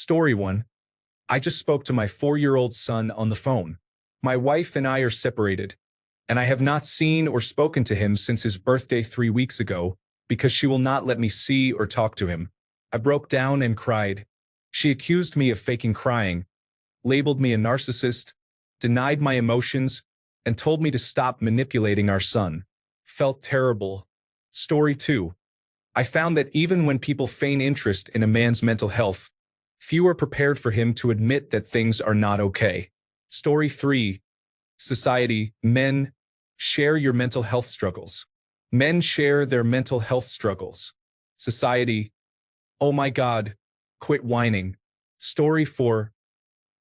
Story 1. I just spoke to my 4-year-old son on the phone. My wife and I are separated, and I have not seen or spoken to him since his birthday 3 weeks ago because she will not let me see or talk to him. I broke down and cried. She accused me of faking crying, labeled me a narcissist, denied my emotions, and told me to stop manipulating our son. Felt terrible. Story 2. I found that even when people feign interest in a man's mental health, few are prepared for him to admit that things are not okay. Story 3. Society, men, share your mental health struggles. Men share their mental health struggles. Society, oh my God, quit whining. Story 4.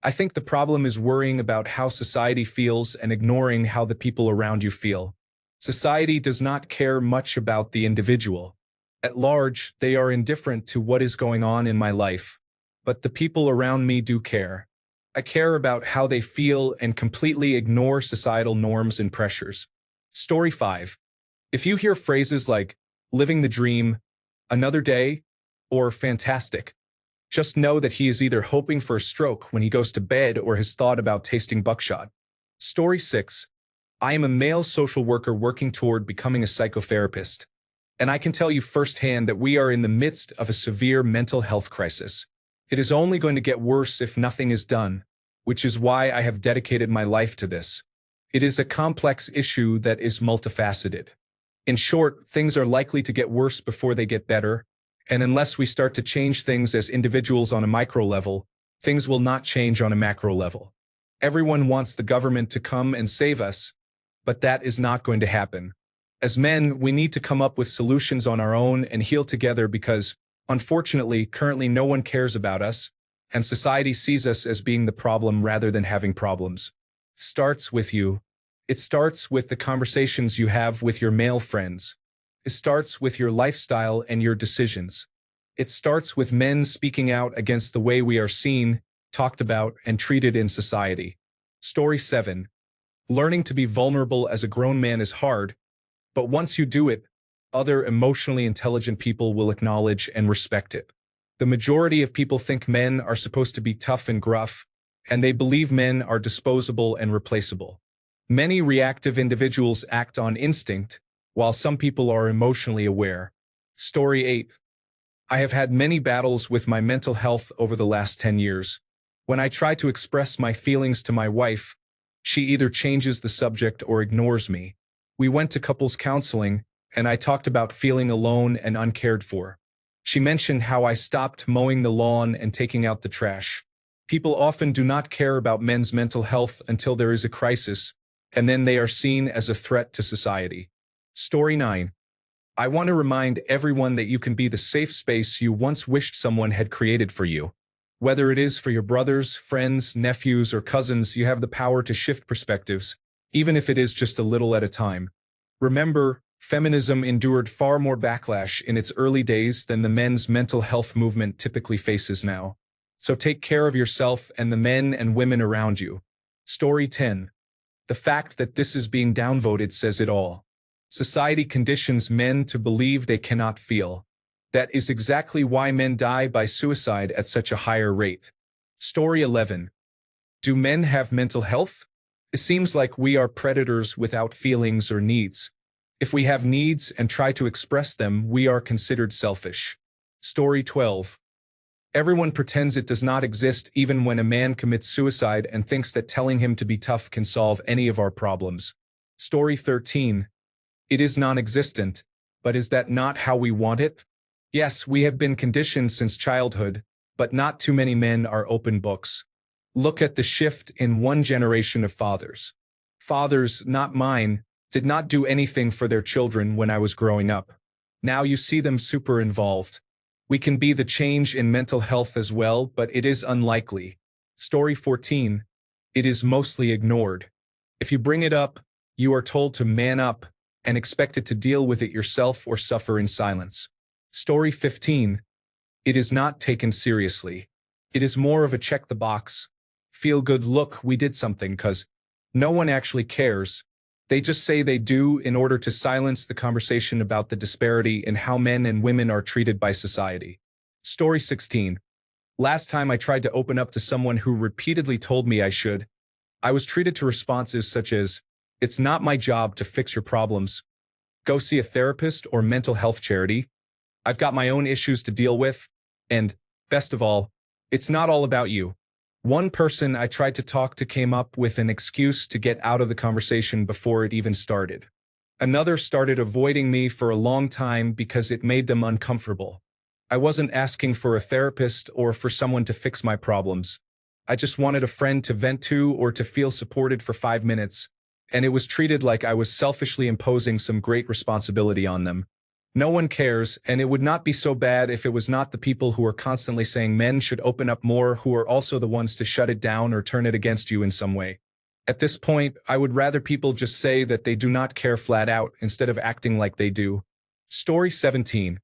I think the problem is worrying about how society feels and ignoring how the people around you feel. Society does not care much about the individual. At large, they are indifferent to what is going on in my life. But the people around me do care. I care about how they feel and completely ignore societal norms and pressures. Story 5. If you hear phrases like, living the dream, another day, or fantastic, just know that he is either hoping for a stroke when he goes to bed or has thought about tasting buckshot. Story 6. I am a male social worker working toward becoming a psychotherapist, and I can tell you firsthand that we are in the midst of a severe mental health crisis. It is only going to get worse if nothing is done, which is why I have dedicated my life to this. It is a complex issue that is multifaceted. In short, things are likely to get worse before they get better, and unless we start to change things as individuals on a micro level, things will not change on a macro level. Everyone wants the government to come and save us, but that is not going to happen. As men, we need to come up with solutions on our own and heal together because, unfortunately, currently no one cares about us, and society sees us as being the problem rather than having problems. Starts with you. It starts with the conversations you have with your male friends. It starts with your lifestyle and your decisions. It starts with men speaking out against the way we are seen, talked about, and treated in society. Story 7. Learning to be vulnerable as a grown man is hard, but once you do it, other emotionally intelligent people will acknowledge and respect it. The majority of people think men are supposed to be tough and gruff, and they believe men are disposable and replaceable. Many reactive individuals act on instinct, while some people are emotionally aware. Story 8. I have had many battles with my mental health over the last 10 years. When I try to express my feelings to my wife, she either changes the subject or ignores me. We went to couples counseling, and I talked about feeling alone and uncared for. She mentioned how I stopped mowing the lawn and taking out the trash. People often do not care about men's mental health until there is a crisis, and then they are seen as a threat to society. Story 9. I want to remind everyone that you can be the safe space you once wished someone had created for you. Whether it is for your brothers, friends, nephews, or cousins, you have the power to shift perspectives, even if it is just a little at a time. Remember, feminism endured far more backlash in its early days than the men's mental health movement typically faces now. So take care of yourself and the men and women around you. Story 10. The fact that this is being downvoted says it all. Society conditions men to believe they cannot feel. That is exactly why men die by suicide at such a higher rate. Story 11. Do men have mental health? It seems like we are predators without feelings or needs. If we have needs and try to express them, we are considered selfish. Story 12. Everyone pretends it does not exist even when a man commits suicide and thinks that telling him to be tough can solve any of our problems. Story 13. It is non-existent, but is that not how we want it? Yes, we have been conditioned since childhood, but not too many men are open books. Look at the shift in one generation of fathers. Fathers, not mine, did not do anything for their children when I was growing up. Now you see them super involved. We can be the change in mental health as well, but it is unlikely. Story 14. It is mostly ignored. If you bring it up, you are told to man up and expected to deal with it yourself or suffer in silence. Story 15. It is not taken seriously. It is more of a check the box, feel good look, we did something, cause no one actually cares. They just say they do in order to silence the conversation about the disparity in how men and women are treated by society. Story 16. Last time I tried to open up to someone who repeatedly told me I should, I was treated to responses such as, "It's not my job to fix your problems. Go see a therapist or mental health charity. I've got my own issues to deal with. And, best of all, it's not all about you." One person I tried to talk to came up with an excuse to get out of the conversation before it even started. Another started avoiding me for a long time because it made them uncomfortable. I wasn't asking for a therapist or for someone to fix my problems. I just wanted a friend to vent to or to feel supported for 5 minutes, and it was treated like I was selfishly imposing some great responsibility on them. No one cares, and it would not be so bad if it was not the people who are constantly saying men should open up more who are also the ones to shut it down or turn it against you in some way. At this point, I would rather people just say that they do not care flat out instead of acting like they do. Story 17.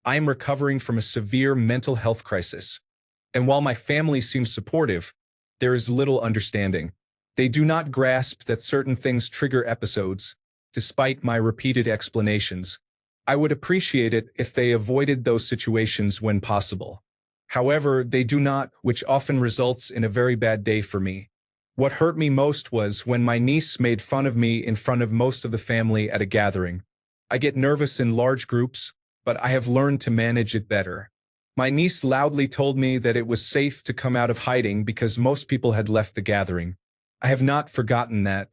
I am recovering from a severe mental health crisis. And while my family seems supportive, there is little understanding. They do not grasp that certain things trigger episodes, despite my repeated explanations. I would appreciate it if they avoided those situations when possible. However, they do not, which often results in a very bad day for me. What hurt me most was when my niece made fun of me in front of most of the family at a gathering. I get nervous in large groups, but I have learned to manage it better. My niece loudly told me that it was safe to come out of hiding because most people had left the gathering. I have not forgotten that.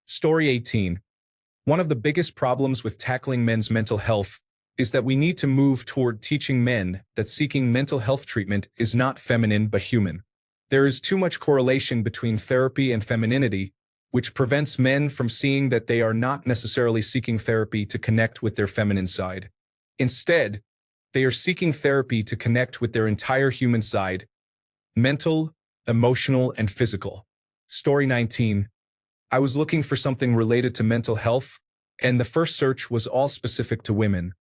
Story 18. One of the biggest problems with tackling men's mental health is that we need to move toward teaching men that seeking mental health treatment is not feminine but human. There is too much correlation between therapy and femininity, which prevents men from seeing that they are not necessarily seeking therapy to connect with their feminine side. Instead, they are seeking therapy to connect with their entire human side, mental, emotional, and physical. Story 19. I was looking for something related to mental health, and the first search was all specific to women.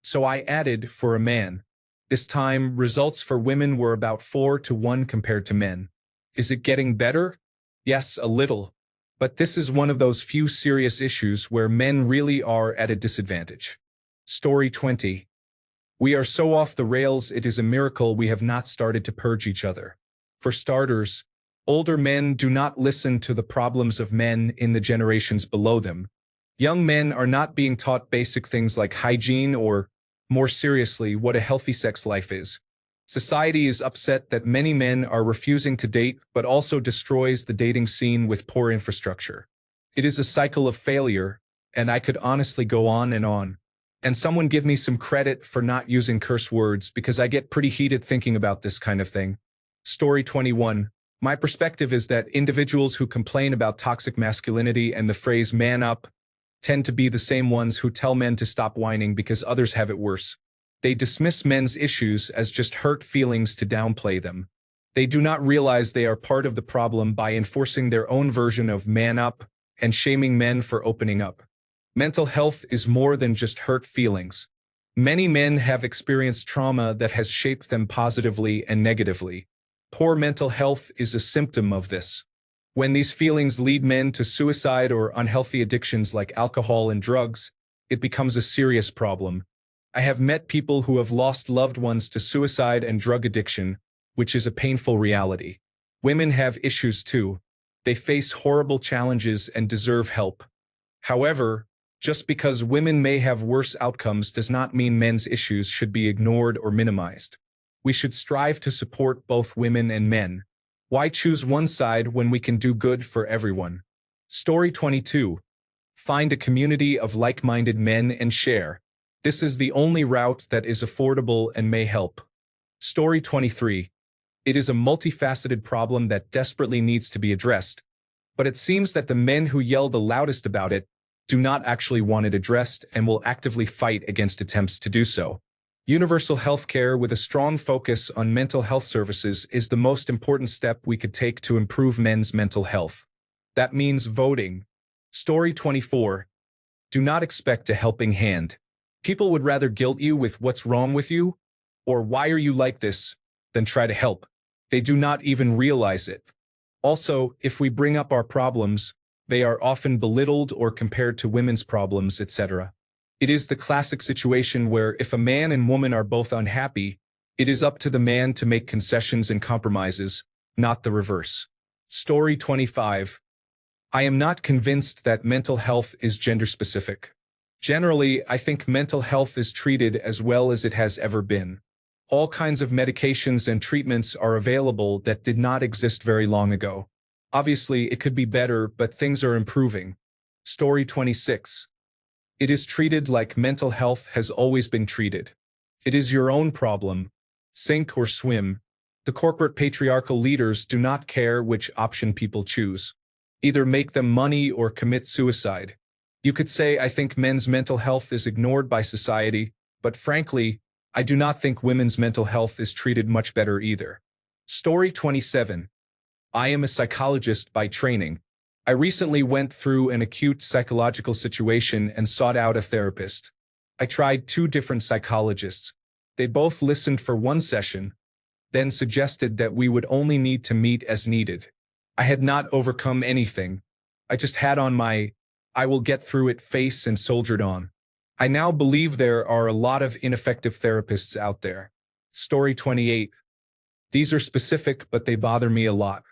So I added for a man. This time, results for women were about 4-to-1 compared to men. Is it getting better? Yes, a little. But this is one of those few serious issues where men really are at a disadvantage. Story 20. We are so off the rails it is a miracle we have not started to purge each other. For starters, older men do not listen to the problems of men in the generations below them. Young men are not being taught basic things like hygiene or, more seriously, what a healthy sex life is. Society is upset that many men are refusing to date but also destroys the dating scene with poor infrastructure. It is a cycle of failure, and I could honestly go on and on. And someone give me some credit for not using curse words because I get pretty heated thinking about this kind of thing. Story 21. My perspective is that individuals who complain about toxic masculinity and the phrase "man up" tend to be the same ones who tell men to stop whining because others have it worse. They dismiss men's issues as just hurt feelings to downplay them. They do not realize they are part of the problem by enforcing their own version of "man up" and shaming men for opening up. Mental health is more than just hurt feelings. Many men have experienced trauma that has shaped them positively and negatively. Poor mental health is a symptom of this. When these feelings lead men to suicide or unhealthy addictions like alcohol and drugs, it becomes a serious problem. I have met people who have lost loved ones to suicide and drug addiction, which is a painful reality. Women have issues too. They face horrible challenges and deserve help. However, just because women may have worse outcomes does not mean men's issues should be ignored or minimized. We should strive to support both women and men. Why choose one side when we can do good for everyone? Story 22. Find a community of like-minded men and share. This is the only route that is affordable and may help. Story 23. It is a multifaceted problem that desperately needs to be addressed, but it seems that the men who yell the loudest about it do not actually want it addressed and will actively fight against attempts to do so. Universal healthcare with a strong focus on mental health services is the most important step we could take to improve men's mental health. That means voting. Story 24. Do not expect a helping hand. People would rather guilt you with what's wrong with you, or why are you like this, than try to help. They do not even realize it. Also, if we bring up our problems, they are often belittled or compared to women's problems, etc. It is the classic situation where if a man and woman are both unhappy, It is up to the man to make concessions and compromises, not the reverse. Story 25. I am not convinced that mental health is gender-specific. Generally, I think mental health is treated as well as it has ever been. All kinds of medications and treatments are available that did not exist very long ago. Obviously, it could be better, but things are improving. Story 26. It is treated like mental health has always been treated. It is your own problem. Sink or swim. The corporate patriarchal leaders do not care which option people choose. Either make them money or commit suicide. You could say I think men's mental health is ignored by society, but frankly, I do not think women's mental health is treated much better either. Story 27. I am a psychologist by training. I recently went through an acute psychological situation and sought out a therapist. I tried 2 different psychologists. They both listened for 1 session, then suggested that we would only need to meet as needed. I had not overcome anything. I just had on my "I will get through it" face and soldiered on. I now believe there are a lot of ineffective therapists out there. Story 28. These are specific, but they bother me a lot.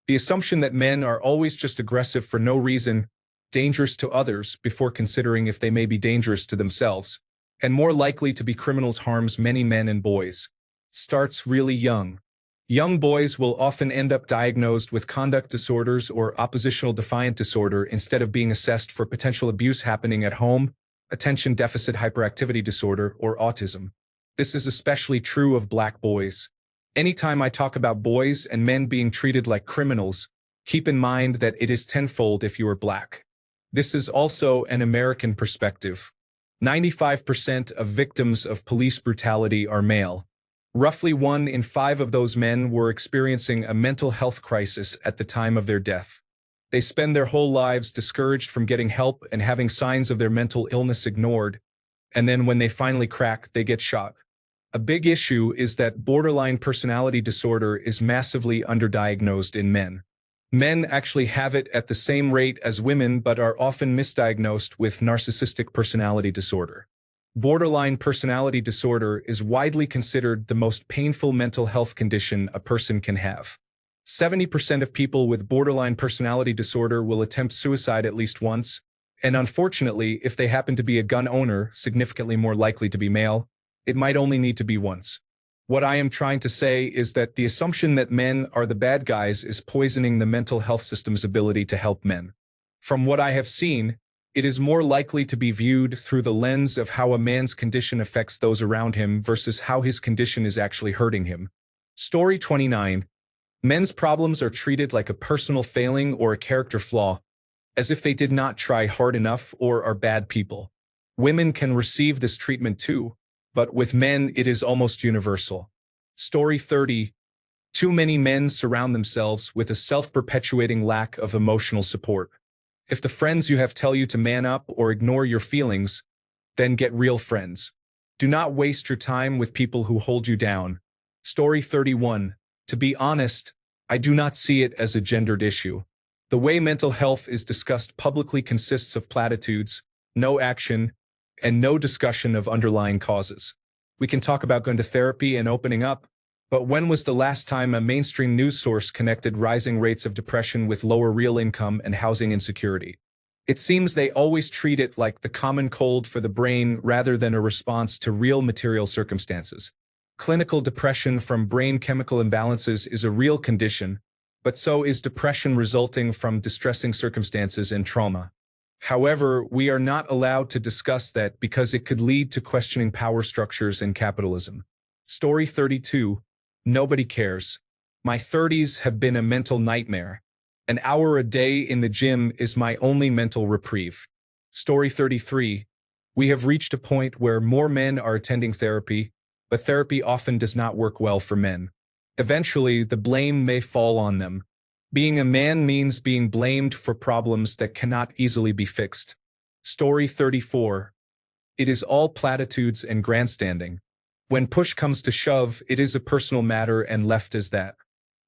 The assumption that men are always just aggressive for no reason, dangerous to others before considering if they may be dangerous to themselves, and more likely to be criminals harms many men and boys. Starts really young. Young boys will often end up diagnosed with conduct disorders or oppositional defiant disorder instead of being assessed for potential abuse happening at home, attention deficit hyperactivity disorder, or autism. This is especially true of black boys. Anytime I talk about boys and men being treated like criminals, keep in mind that it is tenfold if you are black. This is also an American perspective. 95% of victims of police brutality are male. Roughly 1 in 5 of those men were experiencing a mental health crisis at the time of their death. They spend their whole lives discouraged from getting help and having signs of their mental illness ignored, and then when they finally crack, they get shot. A big issue is that borderline personality disorder is massively underdiagnosed in men. Men actually have it at the same rate as women but are often misdiagnosed with narcissistic personality disorder. Borderline personality disorder is widely considered the most painful mental health condition a person can have. 70% of people with borderline personality disorder will attempt suicide at least once, and unfortunately, if they happen to be a gun owner, significantly more likely to be male, it might only need to be once. What I am trying to say is that the assumption that men are the bad guys is poisoning the mental health system's ability to help men. From what I have seen, it is more likely to be viewed through the lens of how a man's condition affects those around him versus how his condition is actually hurting him. Story 29. Men's problems are treated like a personal failing or a character flaw, as if they did not try hard enough or are bad people. Women can receive this treatment too, but with men it is almost universal. Story 30. Too many men surround themselves with a self-perpetuating lack of emotional support. If the friends you have tell you to man up or ignore your feelings, then get real friends. Do not waste your time with people who hold you down. Story 31. To be honest, I do not see it as a gendered issue. The way mental health is discussed publicly consists of platitudes, no action, and no discussion of underlying causes. We can talk about going to therapy and opening up, but when was the last time a mainstream news source connected rising rates of depression with lower real income and housing insecurity? It seems they always treat it like the common cold for the brain rather than a response to real material circumstances. Clinical depression from brain chemical imbalances is a real condition, but so is depression resulting from distressing circumstances and trauma. However, we are not allowed to discuss that because it could lead to questioning power structures and capitalism. Story 32. Nobody cares. My 30s have been a mental nightmare. An hour a day in the gym is my only mental reprieve. Story 33. We have reached a point where more men are attending therapy, but therapy often does not work well for men. Eventually, the blame may fall on them. Being a man means being blamed for problems that cannot easily be fixed. Story 34. It is all platitudes and grandstanding. When push comes to shove, it is a personal matter and left as that.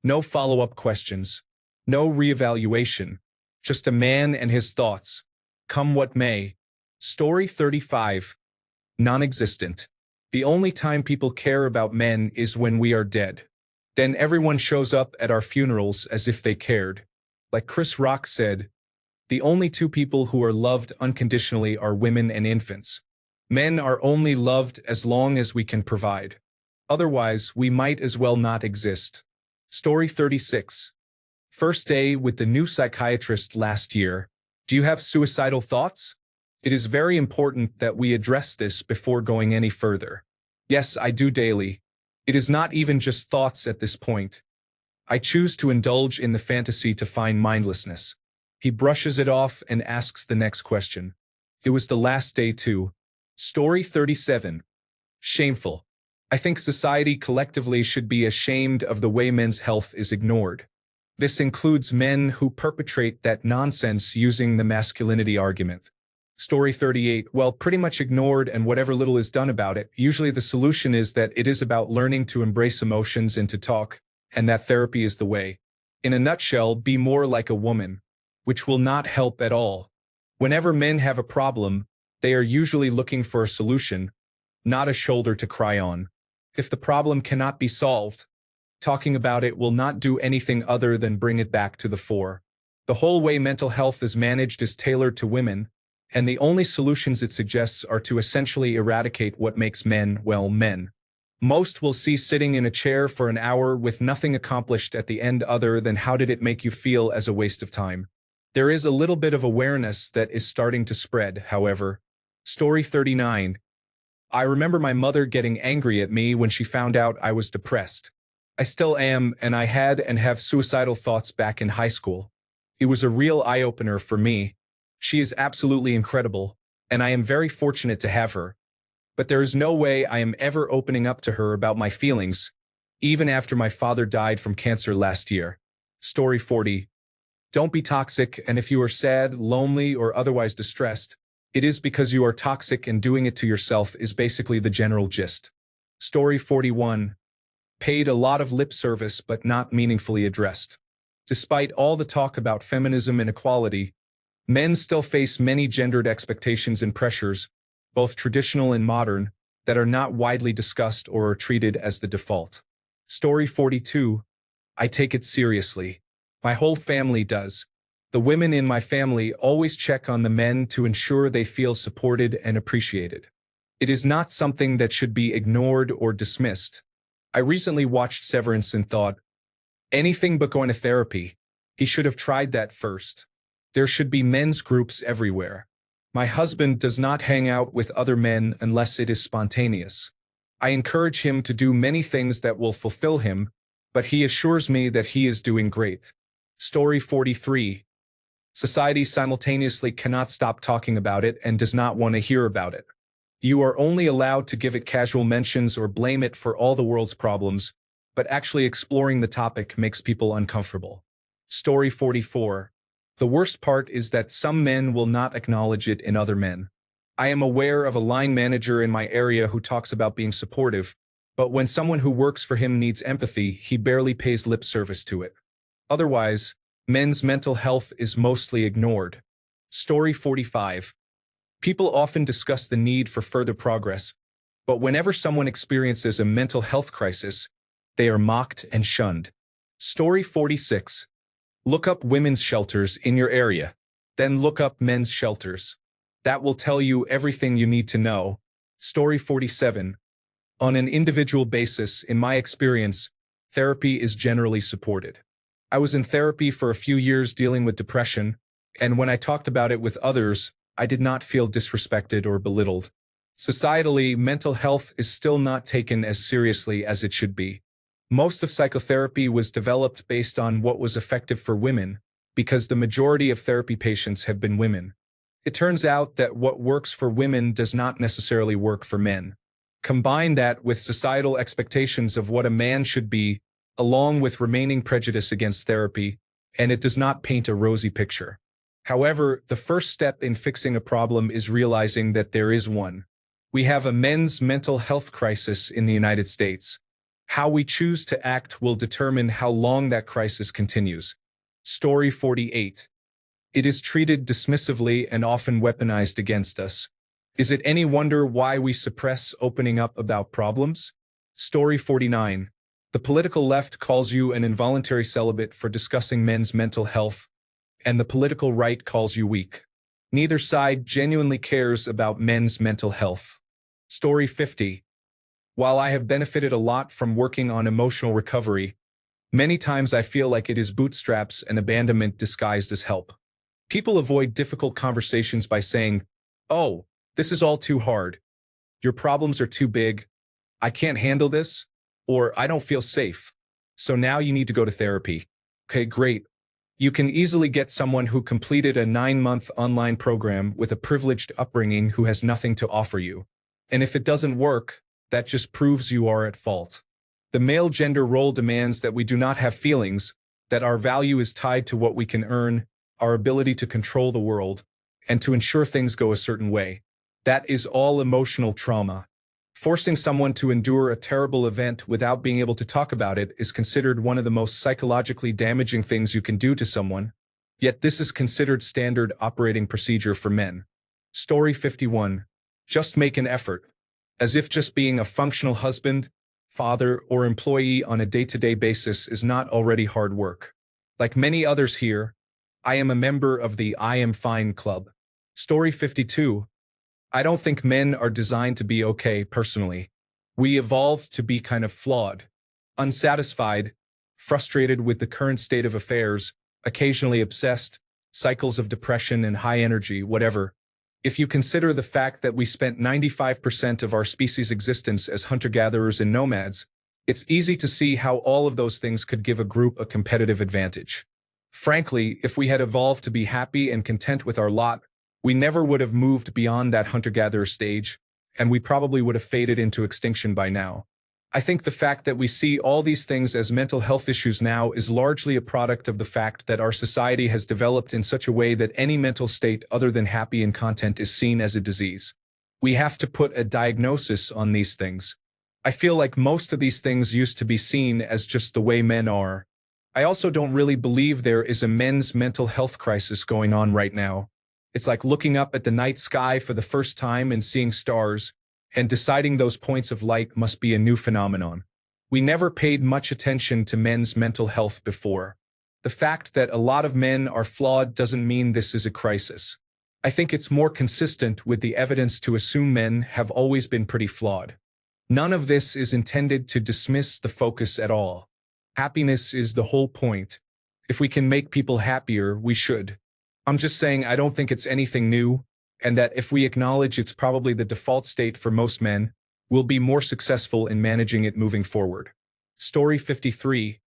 No follow-up questions. No reevaluation. Just a man and his thoughts. Come what may. Story 35. Non-existent. The only time people care about men is when we are dead. Then everyone shows up at our funerals as if they cared. Like Chris Rock said, the only two people who are loved unconditionally are women and infants. Men are only loved as long as we can provide. Otherwise, we might as well not exist. Story 36. First day with the new psychiatrist last year. Do you have suicidal thoughts? It is very important that we address this before going any further. Yes, I do daily. It is not even just thoughts at this point. I choose to indulge in the fantasy to find mindlessness. He brushes it off and asks the next question. It was the last day too. Story 37. Shameful. I think society collectively should be ashamed of the way men's health is ignored. This includes men who perpetrate that nonsense using the masculinity argument. Story 38. Well, pretty much ignored, and whatever little is done about it, usually the solution is that it is about learning to embrace emotions and to talk, and that therapy is the way. In a nutshell, be more like a woman, which will not help at all. Whenever men have a problem, they are usually looking for a solution, not a shoulder to cry on. If the problem cannot be solved, talking about it will not do anything other than bring it back to the fore. The whole way mental health is managed is tailored to women, and the only solutions it suggests are to essentially eradicate what makes men, well, men. Most will see sitting in a chair for an hour with nothing accomplished at the end other than how did it make you feel as a waste of time. There is a little bit of awareness that is starting to spread, however. Story 39. I remember my mother getting angry at me when she found out I was depressed. I still am, and I had and have suicidal thoughts back in high school. It was a real eye-opener for me. She is absolutely incredible, and I am very fortunate to have her. But there is no way I am ever opening up to her about my feelings, even after my father died from cancer last year. Story 40. Don't be toxic, and if you are sad, lonely, or otherwise distressed, it is because you are toxic, and doing it to yourself is basically the general gist. Story 41. Paid a lot of lip service but not meaningfully addressed. Despite all the talk about feminism and equality, men still face many gendered expectations and pressures, both traditional and modern, that are not widely discussed or are treated as the default. Story 42. I take it seriously. My whole family does. The women in my family always check on the men to ensure they feel supported and appreciated. It is not something that should be ignored or dismissed. I recently watched Severance and thought, anything but going to therapy. He should have tried that first. There should be men's groups everywhere. My husband does not hang out with other men unless it is spontaneous. I encourage him to do many things that will fulfill him, but he assures me that he is doing great. Story 43. Society simultaneously cannot stop talking about it and does not want to hear about it. You are only allowed to give it casual mentions or blame it for all the world's problems, but actually exploring the topic makes people uncomfortable. Story 44. The worst part is that some men will not acknowledge it in other men. I am aware of a line manager in my area who talks about being supportive, but when someone who works for him needs empathy, he barely pays lip service to it. Otherwise, men's mental health is mostly ignored. Story 45. People often discuss the need for further progress, but whenever someone experiences a mental health crisis, they are mocked and shunned. Story 46. Look up women's shelters in your area, then look up men's shelters. That will tell you everything you need to know. Story 47. On an individual basis, in my experience, therapy is generally supported. I was in therapy for a few years dealing with depression, and when I talked about it with others, I did not feel disrespected or belittled. Societally, mental health is still not taken as seriously as it should be. Most of psychotherapy was developed based on what was effective for women, because the majority of therapy patients have been women. It turns out that what works for women does not necessarily work for men. Combine that with societal expectations of what a man should be, along with remaining prejudice against therapy, and it does not paint a rosy picture. However, the first step in fixing a problem is realizing that there is one. We have a men's mental health crisis in the United States. How we choose to act will determine how long that crisis continues. Story 48. It is treated dismissively and often weaponized against us. Is it any wonder why we suppress opening up about problems? Story 49. The political left calls you an involuntary celibate for discussing men's mental health, and the political right calls you weak. Neither side genuinely cares about men's mental health. Story 50. While I have benefited a lot from working on emotional recovery, many times I feel like it is bootstraps and abandonment disguised as help. People avoid difficult conversations by saying, "Oh, this is all too hard. Your problems are too big. I can't handle this," or "I don't feel safe. So now you need to go to therapy." Okay, great. You can easily get someone who completed a 9-month online program with a privileged upbringing who has nothing to offer you. And if it doesn't work, that just proves you are at fault. The male gender role demands that we do not have feelings, that our value is tied to what we can earn, our ability to control the world, and to ensure things go a certain way. That is all emotional trauma. Forcing someone to endure a terrible event without being able to talk about it is considered one of the most psychologically damaging things you can do to someone. Yet this is considered standard operating procedure for men. Story 51. Just make an effort. As if just being a functional husband, father, or employee on a day-to-day basis is not already hard work. Like many others here, I am a member of the I Am Fine Club. Story 52. I don't think men are designed to be okay personally. We evolved to be kind of flawed, unsatisfied, frustrated with the current state of affairs, occasionally obsessed, cycles of depression and high energy, whatever. If you consider the fact that we spent 95% of our species' existence as hunter-gatherers and nomads, it's easy to see how all of those things could give a group a competitive advantage. Frankly, if we had evolved to be happy and content with our lot, we never would have moved beyond that hunter-gatherer stage, and we probably would have faded into extinction by now. I think the fact that we see all these things as mental health issues now is largely a product of the fact that our society has developed in such a way that any mental state other than happy and content is seen as a disease. We have to put a diagnosis on these things. I feel like most of these things used to be seen as just the way men are. I also don't really believe there is a men's mental health crisis going on right now. It's like looking up at the night sky for the first time and seeing stars, and deciding those points of light must be a new phenomenon. We never paid much attention to men's mental health before. The fact that a lot of men are flawed doesn't mean this is a crisis. I think it's more consistent with the evidence to assume men have always been pretty flawed. None of this is intended to dismiss the focus at all. Happiness is the whole point. If we can make people happier, we should. I'm just saying I don't think it's anything new, and that if we acknowledge it's probably the default state for most men, we'll be more successful in managing it moving forward. Story 53.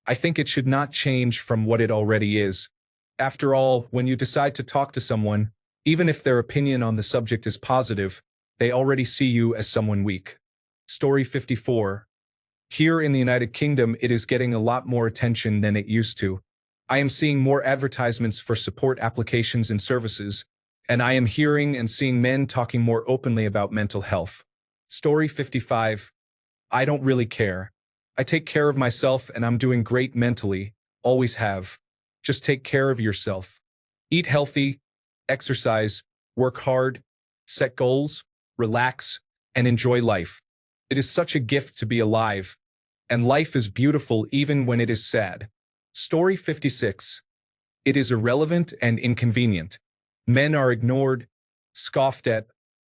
I think it should not change from what it already is. After all, when you decide to talk to someone, even if their opinion on the subject is positive, they already see you as someone weak. Story 54. Here in the United Kingdom, it is getting a lot more attention than it used to. I am seeing more advertisements for support applications and services, and I am hearing and seeing men talking more openly about mental health. Story 55. I don't really care. I take care of myself and I'm doing great mentally, always have. Just take care of yourself. Eat healthy, exercise, work hard, set goals, relax, and enjoy life. It is such a gift to be alive, and life is beautiful even when it is sad. Story 56. It is irrelevant and inconvenient. Men are ignored, scoffed at,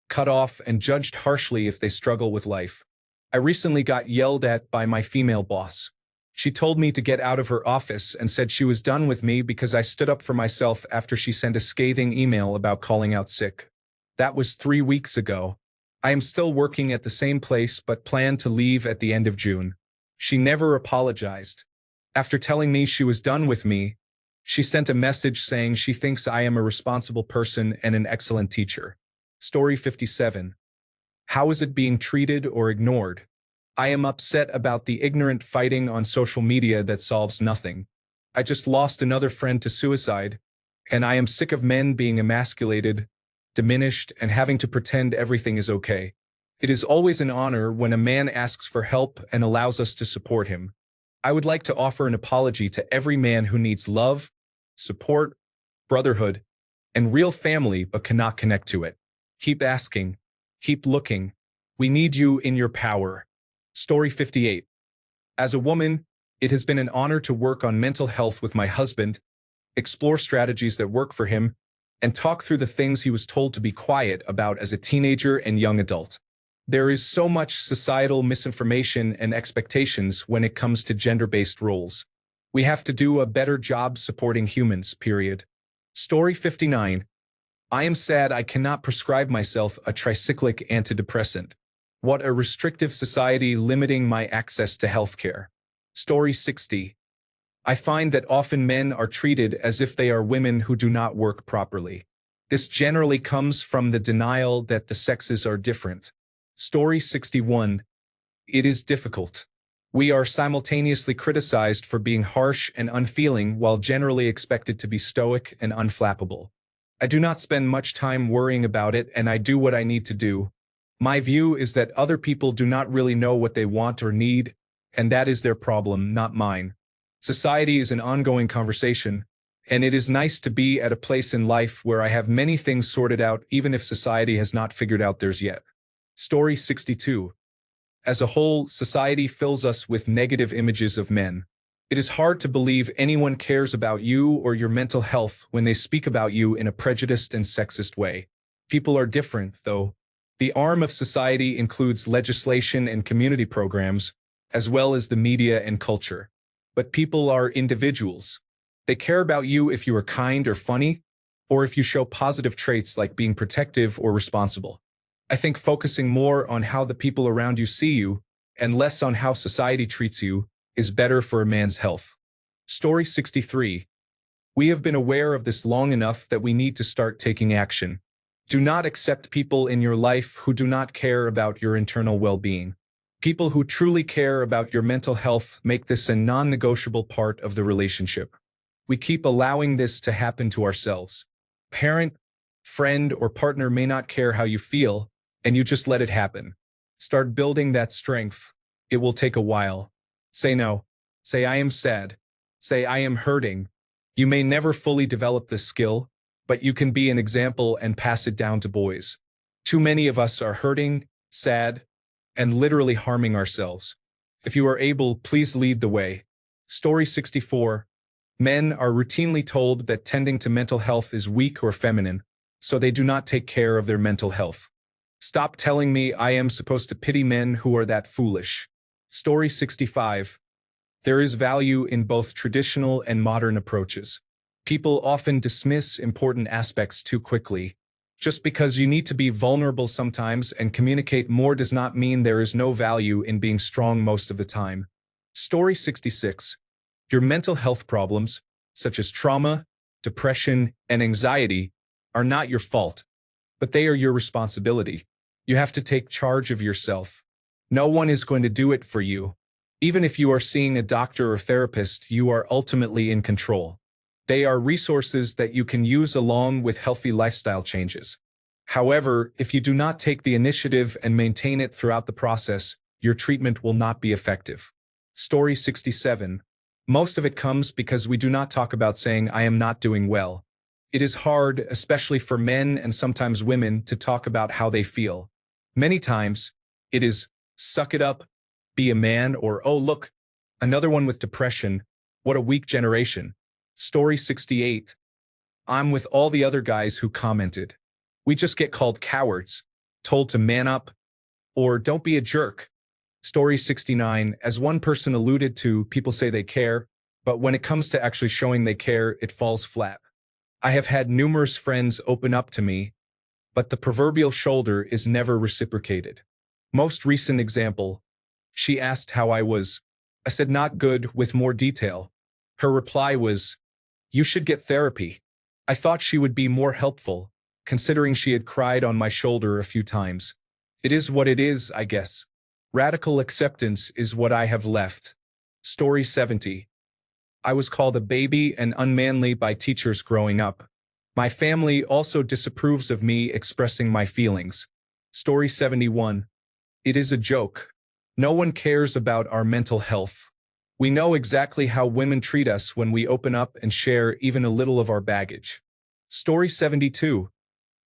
cut off, and judged harshly if they struggle with life. I recently got yelled at by my female boss. She told me to get out of her office and said she was done with me because I stood up for myself after she sent a scathing email about calling out sick. That was 3 weeks ago. I am still working at the same place but plan to leave at the end of June. She never apologized. After telling me she was done with me, she sent a message saying she thinks I am a responsible person and an excellent teacher. Story 57. How is it being treated or ignored? I am upset about the ignorant fighting on social media that solves nothing. I just lost another friend to suicide, and I am sick of men being emasculated, diminished, and having to pretend everything is okay. It is always an honor when a man asks for help and allows us to support him. I would like to offer an apology to every man who needs love, support, brotherhood, and real family but cannot connect to it. Keep asking. Keep looking. We need you in your power. Story 58. As a woman, it has been an honor to work on mental health with my husband, explore strategies that work for him, and talk through the things he was told to be quiet about as a teenager and young adult. There is so much societal misinformation and expectations when it comes to gender-based roles. We have to do a better job supporting humans, period. Story 59. I am sad I cannot prescribe myself a tricyclic antidepressant. What a restrictive society limiting my access to healthcare. Story 60. I find that often men are treated as if they are women who do not work properly. This generally comes from the denial that the sexes are different. Story 61. It is difficult. We are simultaneously criticized for being harsh and unfeeling while generally expected to be stoic and unflappable. I do not spend much time worrying about it, and I do what I need to do. My view is that other people do not really know what they want or need, and that is their problem, not mine. Society is an ongoing conversation, and it is nice to be at a place in life where I have many things sorted out even if society has not figured out theirs yet. Story 62. As a whole, society fills us with negative images of men. It is hard to believe anyone cares about you or your mental health when they speak about you in a prejudiced and sexist way. People are different, though. The arm of society includes legislation and community programs, as well as the media and culture. But people are individuals. They care about you if you are kind or funny, or if you show positive traits like being protective or responsible. I think focusing more on how the people around you see you, and less on how society treats you, is better for a man's health. Story 63. We have been aware of this long enough that we need to start taking action. Do not accept people in your life who do not care about your internal well-being. People who truly care about your mental health make this a non-negotiable part of the relationship. We keep allowing this to happen to ourselves. Parent, friend, or partner may not care how you feel, and you just let it happen. Start building that strength. It will take a while. Say no. Say I am sad. Say I am hurting. You may never fully develop this skill, but you can be an example and pass it down to boys. Too many of us are hurting, sad, and literally harming ourselves. If you are able, please lead the way. Story 64. Men are routinely told that tending to mental health is weak or feminine, so they do not take care of their mental health. Stop telling me I am supposed to pity men who are that foolish. Story 65. There is value in both traditional and modern approaches. People often dismiss important aspects too quickly. Just because you need to be vulnerable sometimes and communicate more does not mean there is no value in being strong most of the time. Story 66. Your mental health problems, such as trauma, depression, and anxiety, are not your fault, but they are your responsibility. You have to take charge of yourself. No one is going to do it for you. Even if you are seeing a doctor or therapist, you are ultimately in control. They are resources that you can use along with healthy lifestyle changes. However, if you do not take the initiative and maintain it throughout the process, your treatment will not be effective. Story 67. Most of it comes because we do not talk about saying I am not doing well. It is hard, especially for men and sometimes women, to talk about how they feel. Many times, it is, suck it up, be a man, or oh look, another one with depression, what a weak generation. Story 68. I'm with all the other guys who commented. We just get called cowards, told to man up, or don't be a jerk. Story 69. As one person alluded to, people say they care, but when it comes to actually showing they care, it falls flat. I have had numerous friends open up to me, but the proverbial shoulder is never reciprocated. Most recent example, she asked how I was. I said not good with more detail. Her reply was, you should get therapy. I thought she would be more helpful, considering she had cried on my shoulder a few times. It is what it is, I guess. Radical acceptance is what I have left. Story 70. I was called a baby and unmanly by teachers growing up. My family also disapproves of me expressing my feelings. Story 71. It is a joke. No one cares about our mental health. We know exactly how women treat us when we open up and share even a little of our baggage. Story 72.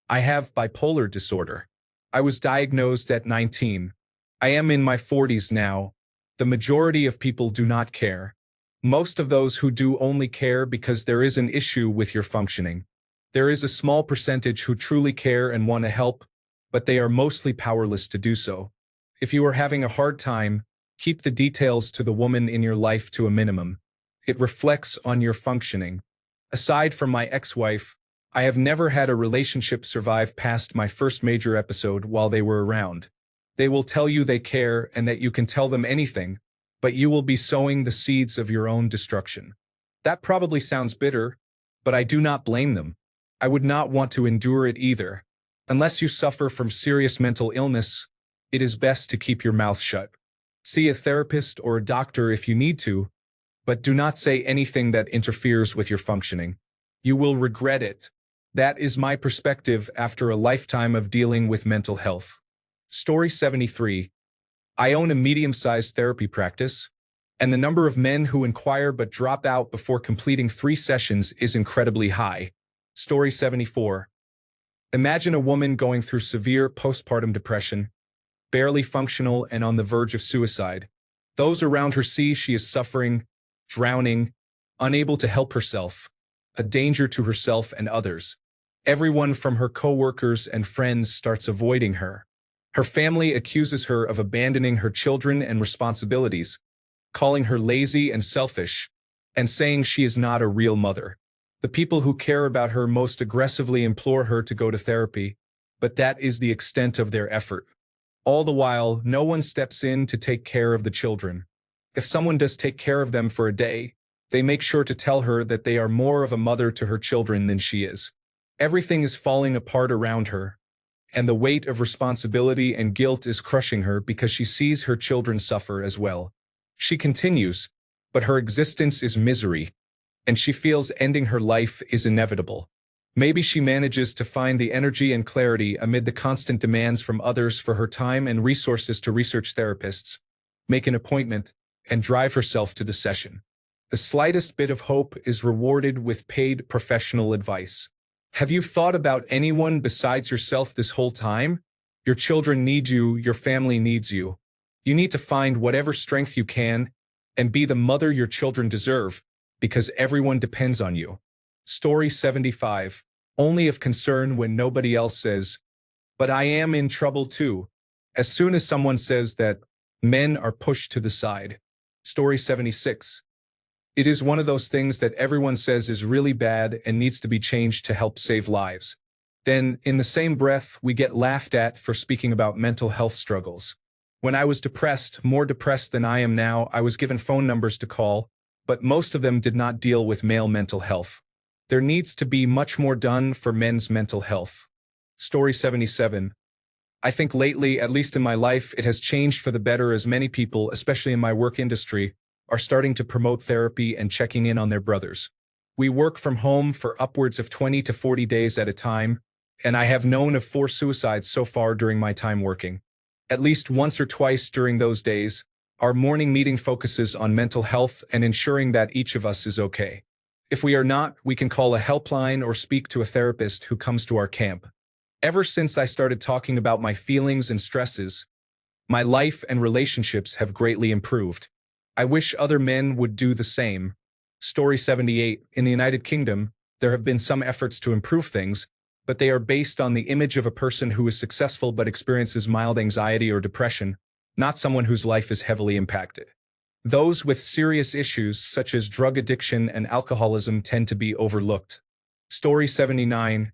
I have bipolar disorder. I was diagnosed at 19. I am in my 40s now. The majority of people do not care. Most of those who do only care because there is an issue with your functioning. There is a small percentage who truly care and want to help, but they are mostly powerless to do so. If you are having a hard time, keep the details to the woman in your life to a minimum. It reflects on your functioning. Aside from my ex-wife, I have never had a relationship survive past my first major episode while they were around. They will tell you they care and that you can tell them anything, but you will be sowing the seeds of your own destruction. That probably sounds bitter, but I do not blame them. I would not want to endure it either. Unless you suffer from serious mental illness, it is best to keep your mouth shut. See a therapist or a doctor if you need to, but do not say anything that interferes with your functioning. You will regret it. That is my perspective after a lifetime of dealing with mental health. Story 73. I own a medium-sized therapy practice, and the number of men who inquire but drop out before completing 3 sessions is incredibly high. Story 74. Imagine a woman going through severe postpartum depression, barely functional and on the verge of suicide. Those around her see she is suffering, drowning, unable to help herself, a danger to herself and others. Everyone from her co-workers and friends starts avoiding her. Her family accuses her of abandoning her children and responsibilities, calling her lazy and selfish, and saying she is not a real mother. The people who care about her most aggressively implore her to go to therapy, but that is the extent of their effort. All the while, no one steps in to take care of the children. If someone does take care of them for a day, they make sure to tell her that they are more of a mother to her children than she is. Everything is falling apart around her, and the weight of responsibility and guilt is crushing her because she sees her children suffer as well. She continues, but her existence is misery, and she feels ending her life is inevitable. Maybe she manages to find the energy and clarity amid the constant demands from others for her time and resources to research therapists, make an appointment, and drive herself to the session. The slightest bit of hope is rewarded with paid professional advice. Have you thought about anyone besides yourself this whole time? Your children need you, your family needs you. You need to find whatever strength you can and be the mother your children deserve, because everyone depends on you. Story 75. Only of concern when nobody else says, but I am in trouble too. As soon as someone says that, men are pushed to the side. Story 76. It is one of those things that everyone says is really bad and needs to be changed to help save lives. Then, in the same breath, we get laughed at for speaking about mental health struggles. When I was depressed, more depressed than I am now, I was given phone numbers to call, but most of them did not deal with male mental health. There needs to be much more done for men's mental health. Story 77. I think lately, at least in my life, it has changed for the better as many people, especially in my work industry, are starting to promote therapy and checking in on their brothers. We work from home for upwards of 20 to 40 days at a time, and I have known of 4 suicides so far during my time working. At least once or twice during those days, our morning meeting focuses on mental health and ensuring that each of us is okay. If we are not, we can call a helpline or speak to a therapist who comes to our camp. Ever since I started talking about my feelings and stresses, my life and relationships have greatly improved. I wish other men would do the same. Story 78. In the United Kingdom, there have been some efforts to improve things, but they are based on the image of a person who is successful but experiences mild anxiety or depression, not someone whose life is heavily impacted. Those with serious issues such as drug addiction and alcoholism tend to be overlooked. Story 79.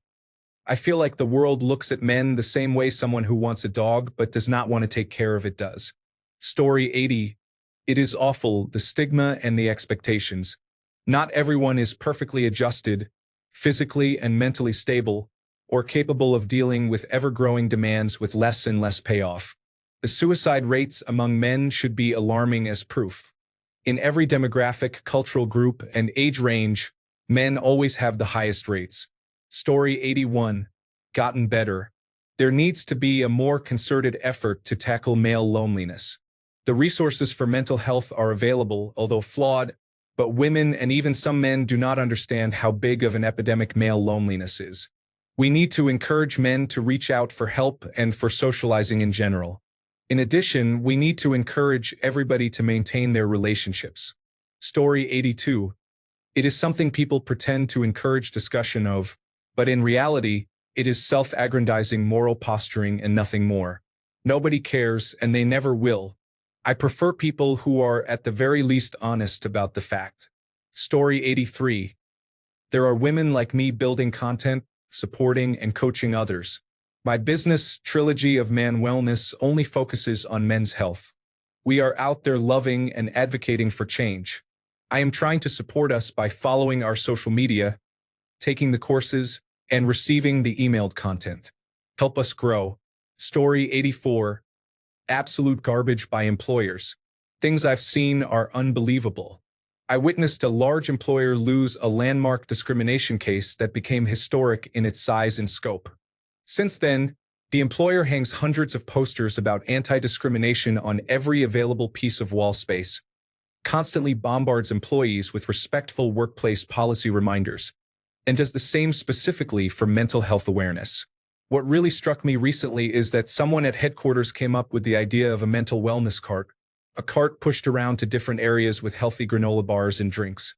I feel like the world looks at men the same way someone who wants a dog but does not want to take care of it does. Story 80. It is awful, the stigma and the expectations. Not everyone is perfectly adjusted, physically and mentally stable, or capable of dealing with ever-growing demands with less and less payoff. The suicide rates among men should be alarming as proof. In every demographic, cultural group, and age range, men always have the highest rates. Story 81. Gotten better. There needs to be a more concerted effort to tackle male loneliness. The resources for mental health are available, although flawed, but women and even some men do not understand how big of an epidemic male loneliness is. We need to encourage men to reach out for help and for socializing in general. In addition, we need to encourage everybody to maintain their relationships. Story 82. It is something people pretend to encourage discussion of, but in reality, it is self-aggrandizing moral posturing and nothing more. Nobody cares, and they never will. I prefer people who are at the very least honest about the fact. Story 83. There are women like me building content, supporting and coaching others. My business, Trilogy of Man Wellness, only focuses on men's health. We are out there loving and advocating for change. I am trying to support us by following our social media, taking the courses, and receiving the emailed content. Help us grow. Story 84. Absolute garbage by employers. Things I've seen are unbelievable. I witnessed a large employer lose a landmark discrimination case that became historic in its size and scope. Since then, the employer hangs hundreds of posters about anti-discrimination on every available piece of wall space, constantly bombards employees with respectful workplace policy reminders, and does the same specifically for mental health awareness. What really struck me recently is that someone at headquarters came up with the idea of a mental wellness cart, a cart pushed around to different areas with healthy granola bars and drinks.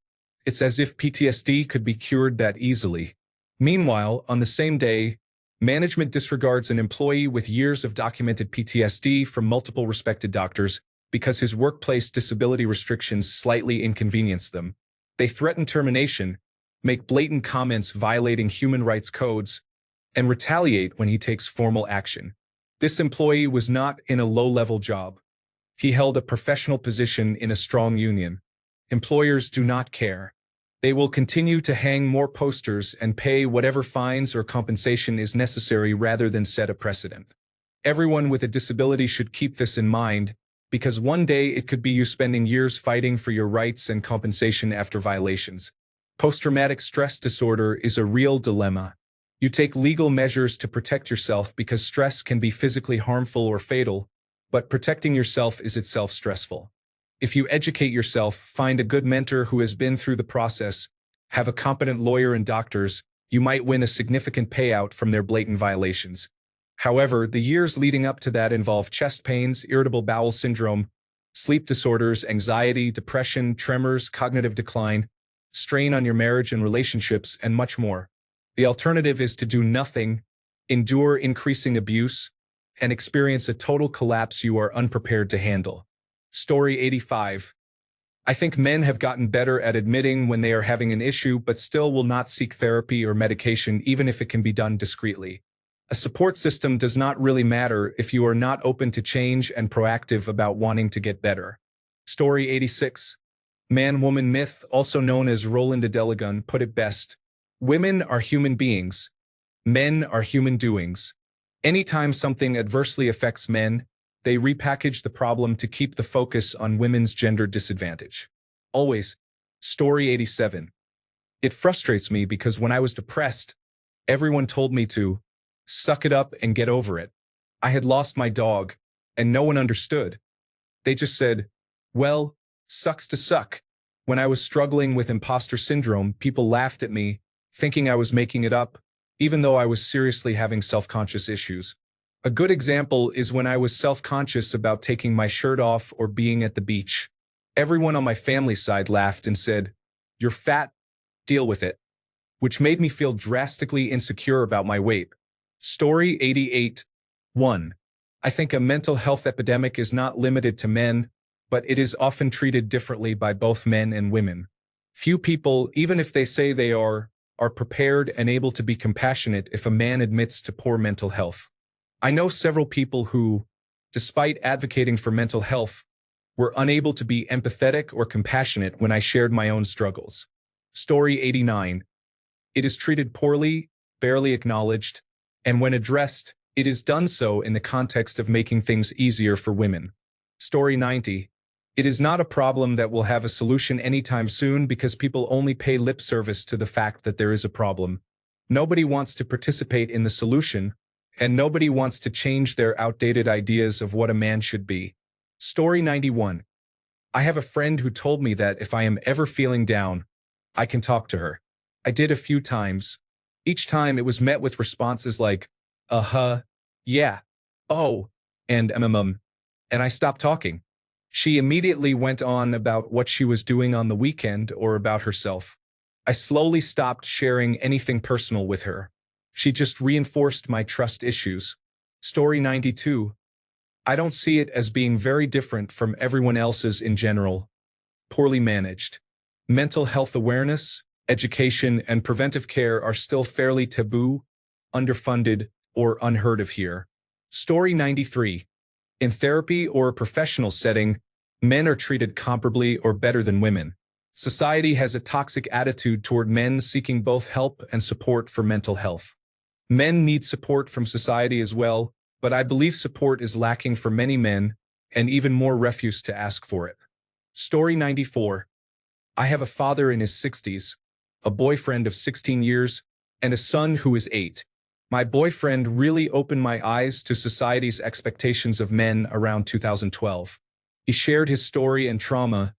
It's as if PTSD could be cured that easily. Meanwhile, on the same day, management disregards an employee with years of documented PTSD from multiple respected doctors because his workplace disability restrictions slightly inconvenience them. They threaten termination, make blatant comments violating human rights codes, and retaliate when he takes formal action. This employee was not in a low-level job. He held a professional position in a strong union. Employers do not care. They will continue to hang more posters and pay whatever fines or compensation is necessary rather than set a precedent. Everyone with a disability should keep this in mind, because one day it could be you spending years fighting for your rights and compensation after violations. Post-traumatic stress disorder is a real dilemma. You take legal measures to protect yourself because stress can be physically harmful or fatal, but protecting yourself is itself stressful. If you educate yourself, find a good mentor who has been through the process, have a competent lawyer and doctors, you might win a significant payout from their blatant violations. However, the years leading up to that involve chest pains, irritable bowel syndrome, sleep disorders, anxiety, depression, tremors, cognitive decline, strain on your marriage and relationships, and much more. The alternative is to do nothing, endure increasing abuse, and experience a total collapse you are unprepared to handle. Story 85. I think men have gotten better at admitting when they are having an issue but still will not seek therapy or medication even if it can be done discreetly. A support system does not really matter if you are not open to change and proactive about wanting to get better. Story 86. Man-woman myth, also known as Roland Adelegun, put it best. Women are human beings. Men are human doings. Anytime something adversely affects men, they repackage the problem to keep the focus on women's gender disadvantage. Always. Story 87. It frustrates me because when I was depressed, everyone told me to suck it up and get over it. I had lost my dog, and no one understood. They just said, well, sucks to suck. When I was struggling with imposter syndrome, people laughed at me, thinking I was making it up, even though I was seriously having self-conscious issues. A good example is when I was self-conscious about taking my shirt off or being at the beach. Everyone on my family side laughed and said, "You're fat, deal with it," which made me feel drastically insecure about my weight. Story 88. 1. I think a mental health epidemic is not limited to men, but it is often treated differently by both men and women. Few people, even if they say they are prepared and able to be compassionate if a man admits to poor mental health. I know several people who, despite advocating for mental health, were unable to be empathetic or compassionate when I shared my own struggles. Story 89. It is treated poorly, barely acknowledged, and when addressed, it is done so in the context of making things easier for women. Story 90. It is not a problem that will have a solution anytime soon because people only pay lip service to the fact that there is a problem. Nobody wants to participate in the solution, and nobody wants to change their outdated ideas of what a man should be. Story 91. I have a friend who told me that if I am ever feeling down, I can talk to her. I did a few times. Each time it was met with responses like, uh-huh, yeah, oh, and and I stopped talking. She immediately went on about what she was doing on the weekend or about herself. I slowly stopped sharing anything personal with her. She just reinforced my trust issues. Story 92. I don't see it as being very different from everyone else's in general. Poorly managed. Mental health awareness, education, and preventive care are still fairly taboo, underfunded, or unheard of here. Story 93. In therapy or a professional setting, men are treated comparably or better than women. Society has a toxic attitude toward men seeking both help and support for mental health. Men need support from society as well, but I believe support is lacking for many men, and even more refuse to ask for it. Story 94. I have a father in his 60s, a boyfriend of 16 years, and a son who is 8. My boyfriend really opened my eyes to society's expectations of men around 2012. He shared his story and trauma,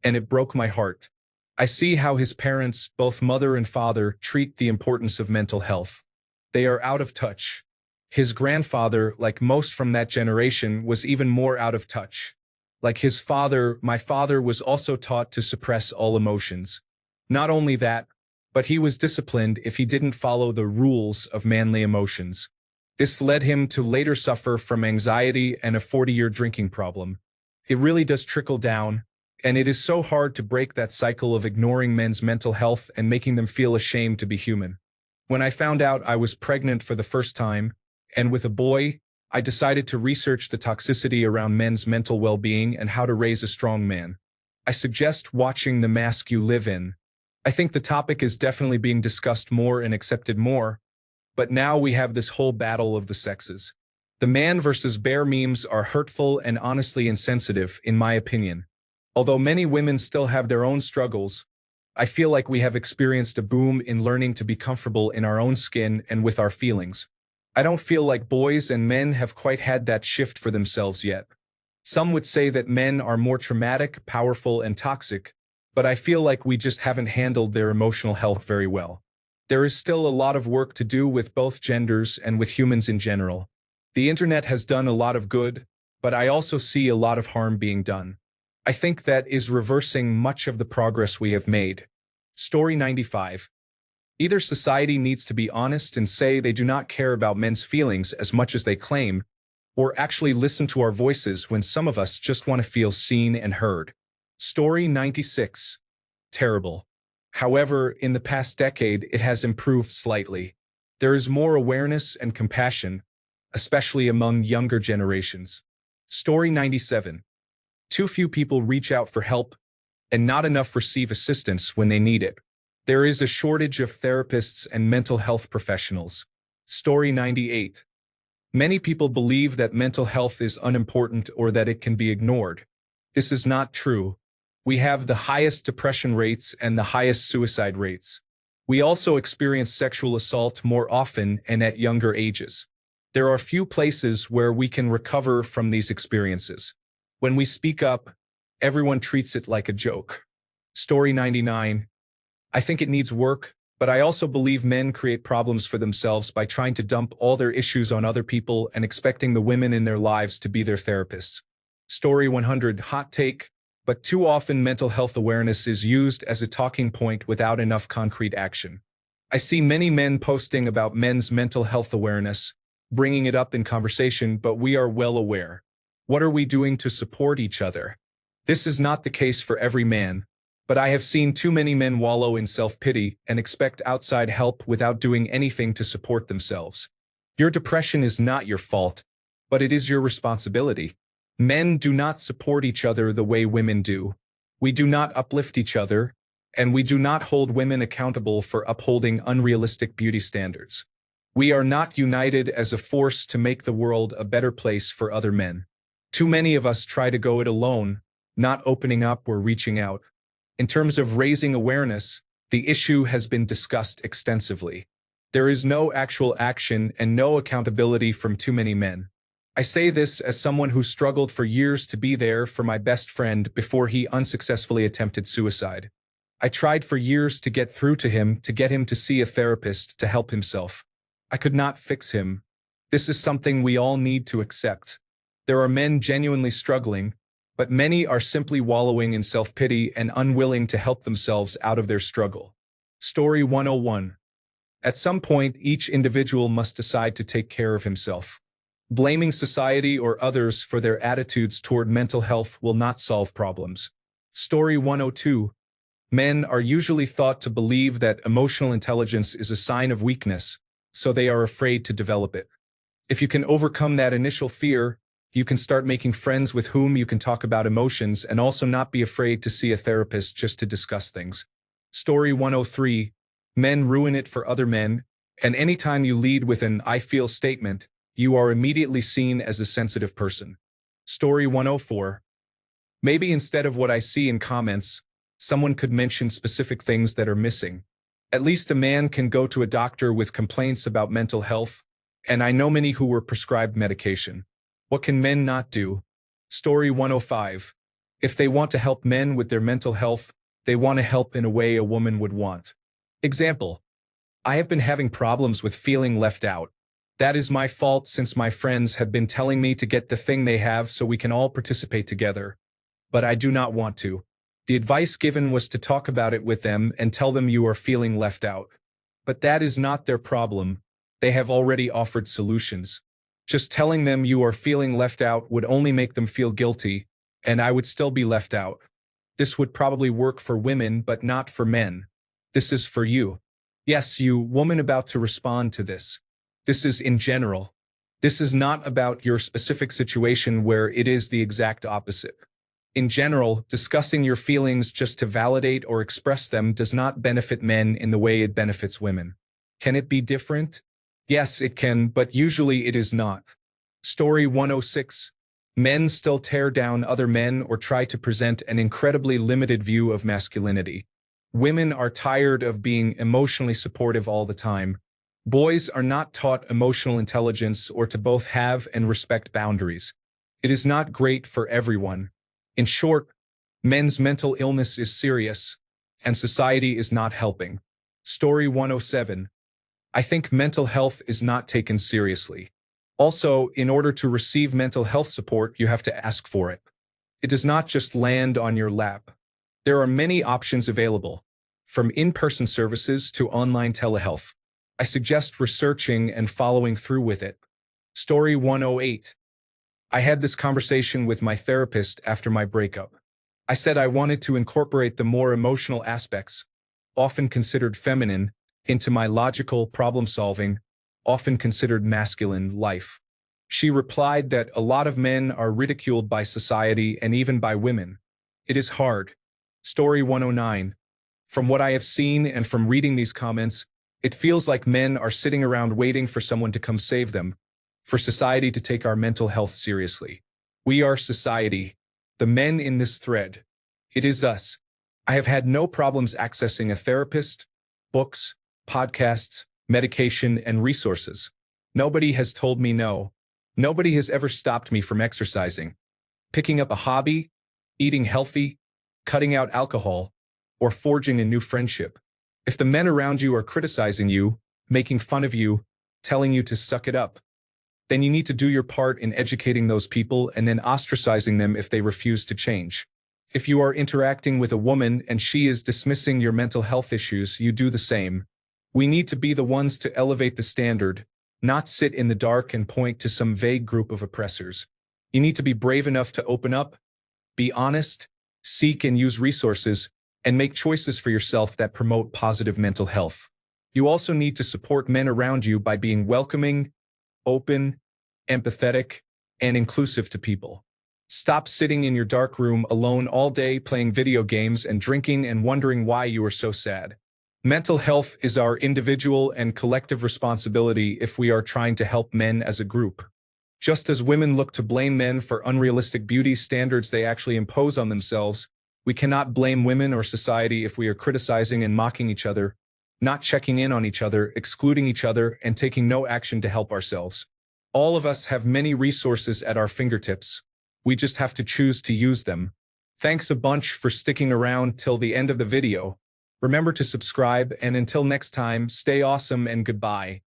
and it broke my heart. I see how his parents, both mother and father, treat the importance of mental health. They are out of touch. His grandfather, like most from that generation, was even more out of touch. Like his father, my father was also taught to suppress all emotions. Not only that, but he was disciplined if he didn't follow the rules of manly emotions. This led him to later suffer from anxiety and a 40-year drinking problem. It really does trickle down, and it is so hard to break that cycle of ignoring men's mental health and making them feel ashamed to be human. When I found out I was pregnant for the first time, and with a boy, I decided to research the toxicity around men's mental well-being and how to raise a strong man. I suggest watching The Mask You Live In. I think the topic is definitely being discussed more and accepted more, but now we have this whole battle of the sexes. The man versus bear memes are hurtful and honestly insensitive, in my opinion. Although many women still have their own struggles, I feel like we have experienced a boom in learning to be comfortable in our own skin and with our feelings. I don't feel like boys and men have quite had that shift for themselves yet. Some would say that men are more traumatic, powerful, and toxic, but I feel like we just haven't handled their emotional health very well. There is still a lot of work to do with both genders and with humans in general. The internet has done a lot of good, but I also see a lot of harm being done. I think that is reversing much of the progress we have made. Story 95. Either society needs to be honest and say they do not care about men's feelings as much as they claim, or actually listen to our voices when some of us just want to feel seen and heard. Story 96. Terrible. However, in the past decade, it has improved slightly. There is more awareness and compassion, especially among younger generations. Story 97. Too few people reach out for help, and not enough receive assistance when they need it. There is a shortage of therapists and mental health professionals. Story 98. Many people believe that mental health is unimportant or that it can be ignored. This is not true. We have the highest depression rates and the highest suicide rates. We also experience sexual assault more often and at younger ages. There are few places where we can recover from these experiences. When we speak up, everyone treats it like a joke. Story 99. I think it needs work, but I also believe men create problems for themselves by trying to dump all their issues on other people and expecting the women in their lives to be their therapists. Story 100. Hot take, but too often mental health awareness is used as a talking point without enough concrete action. I see many men posting about men's mental health awareness, bringing it up in conversation, but we are well aware. What are we doing to support each other? This is not the case for every man, but I have seen too many men wallow in self-pity and expect outside help without doing anything to support themselves. Your depression is not your fault, but it is your responsibility. Men do not support each other the way women do. We do not uplift each other, and we do not hold women accountable for upholding unrealistic beauty standards. We are not united as a force to make the world a better place for other men. Too many of us try to go it alone, not opening up or reaching out. In terms of raising awareness, the issue has been discussed extensively. There is no actual action and no accountability from too many men. I say this as someone who struggled for years to be there for my best friend before he unsuccessfully attempted suicide. I tried for years to get through to him, to get him to see a therapist to help himself. I could not fix him. This is something we all need to accept. There are men genuinely struggling, but many are simply wallowing in self-pity and unwilling to help themselves out of their struggle. Story 101. At some point, each individual must decide to take care of himself. Blaming society or others for their attitudes toward mental health will not solve problems. Story 102. Men are usually thought to believe that emotional intelligence is a sign of weakness, so they are afraid to develop it. If you can overcome that initial fear, you can start making friends with whom you can talk about emotions and also not be afraid to see a therapist just to discuss things. Story 103. Men ruin it for other men, and anytime you lead with an "I feel" statement, you are immediately seen as a sensitive person. Story 104. Maybe instead of what I see in comments, someone could mention specific things that are missing. At least a man can go to a doctor with complaints about mental health, and I know many who were prescribed medication. What can men not do? Story 105. If they want to help men with their mental health, they want to help in a way a woman would want. Example. I have been having problems with feeling left out. That is my fault since my friends have been telling me to get the thing they have so we can all participate together. But I do not want to. The advice given was to talk about it with them and tell them you are feeling left out. But that is not their problem. They have already offered solutions. Just telling them you are feeling left out would only make them feel guilty, and I would still be left out. This would probably work for women, but not for men. This is for you. Yes, you, woman about to respond to this. This is in general. This is not about your specific situation where it is the exact opposite. In general, discussing your feelings just to validate or express them does not benefit men in the way it benefits women. Can it be different? Yes, it can, but usually it is not. Story 106. Men still tear down other men or try to present an incredibly limited view of masculinity. Women are tired of being emotionally supportive all the time. Boys are not taught emotional intelligence or to both have and respect boundaries. It is not great for everyone. In short, men's mental illness is serious, and society is not helping. Story 107. I think mental health is not taken seriously. Also, in order to receive mental health support, you have to ask for it. It does not just land on your lap. There are many options available, from in-person services to online telehealth. I suggest researching and following through with it. Story 108. I had this conversation with my therapist after my breakup. I said I wanted to incorporate the more emotional aspects, often considered feminine, into my logical, problem-solving, often considered masculine life. She replied that a lot of men are ridiculed by society and even by women. It is hard. Story 109. From what I have seen and from reading these comments, it feels like men are sitting around waiting for someone to come save them, for society to take our mental health seriously. We are society, the men in this thread. It is us. I have had no problems accessing a therapist, books, podcasts, medication, and resources. Nobody has told me no. Nobody has ever stopped me from exercising, picking up a hobby, eating healthy, cutting out alcohol, or forging a new friendship. If the men around you are criticizing you, making fun of you, telling you to suck it up, then you need to do your part in educating those people and then ostracizing them if they refuse to change. If you are interacting with a woman and she is dismissing your mental health issues, you do the same. We need to be the ones to elevate the standard, not sit in the dark and point to some vague group of oppressors. You need to be brave enough to open up, be honest, seek and use resources, and make choices for yourself that promote positive mental health. You also need to support men around you by being welcoming, open, empathetic, and inclusive to people. Stop sitting in your dark room alone all day playing video games and drinking and wondering why you are so sad. Mental health is our individual and collective responsibility if we are trying to help men as a group. Just as women look to blame men for unrealistic beauty standards they actually impose on themselves, we cannot blame women or society if we are criticizing and mocking each other, not checking in on each other, excluding each other, and taking no action to help ourselves. All of us have many resources at our fingertips. We just have to choose to use them. Thanks a bunch for sticking around till the end of the video. Remember to subscribe, and until next time, stay awesome and goodbye.